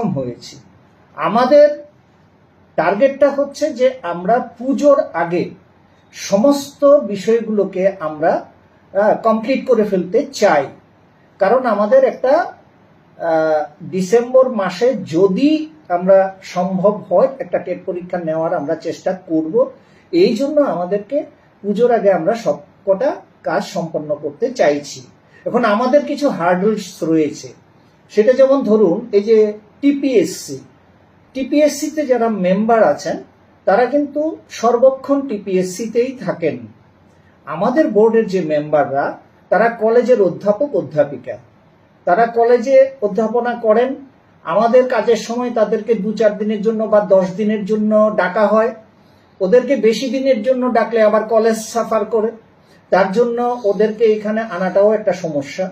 সক্ষম হয়েছি। আমাদের টার্গেটটা হচ্ছে যে আমরা পুজোর আগে সমস্ত বিষয়গুলোকে আমরা কমপ্লিট করে ফেলতে চাই। কারণ আমাদের একটা ডিসেম্বর মাসে যদি আমরা সম্ভব হয় একটা টেট পরীক্ষা নেওয়ার আমরা চেষ্টা করব। এই জন্য আমাদেরকে পুজোর আগে আমরা সবকটা কাজ সম্পন্ন করতে চাইছি। এখন আমাদের কিছু হার্ডলস রয়েছে, সেটা যেমন ধরুন এই যে টিপিএসসিতে যারা মেম্বার আছেন তারা কিন্তু সর্বক্ষণ টিপিএসসিতেই থাকেন। আমাদের বোর্ডের যে মেম্বাররা তারা কলেজের অধ্যাপক অধ্যাপিকা, তারা কলেজে অধ্যাপনা করেন। আমাদের কাজের সময় তাদেরকে 2-4 দিনের জন্য বা 10 দিনের জন্য ডাকা হয়। ওদেরকে বেশি দিনের জন্য ডাকলে আবার কলেজ সাফার করে, তার জন্য ওদেরকে এখানে আনাটাও একটা সমস্যা।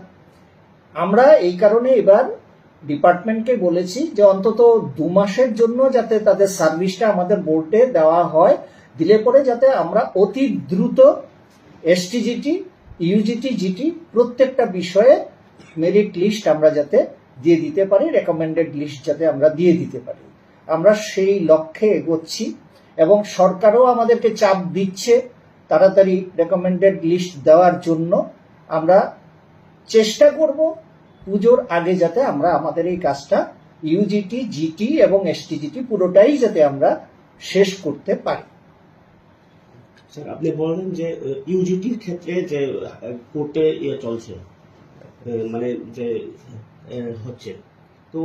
আমরা এই কারণে এবার ডিপার্টমেন্টকে বলেছি যে অন্তত 2 মাসের জন্য যাতে তাদের সার্ভিসটা আমাদের বোর্ডে দেওয়া হয়, দিলে পরে যাতে আমরা অতি দ্রুত এসটিজিটি, ইউজিটি, জিটি প্রত্যেকটা বিষয়ে মেরিট লিস্ট আমরা যাতে দিয়ে দিতে পারি, রেকমেন্ডেড লিস্ট যাতে আমরা দিয়ে দিতে পারি। আমরা সেই লক্ষ্যে এগোচ্ছি এবং সরকারও আমাদেরকে চাপ দিচ্ছে তাড়াতাড়ি রেকমেন্ডেড লিস্ট দেওয়ার জন্য। আমরা চেষ্টা করব পুজোর আগে যাতে আমরা আমাদের এই কাজটা ইউজিটি, জিটি এবং এসটিজিটি পুরোটাই যাতে আমরা শেষ করতে পারি। স্যার, আপনি বললেন যে ইউজিটির ক্ষেত্রে যে কোর্টে চলছে, মানে যে হচ্ছে, তো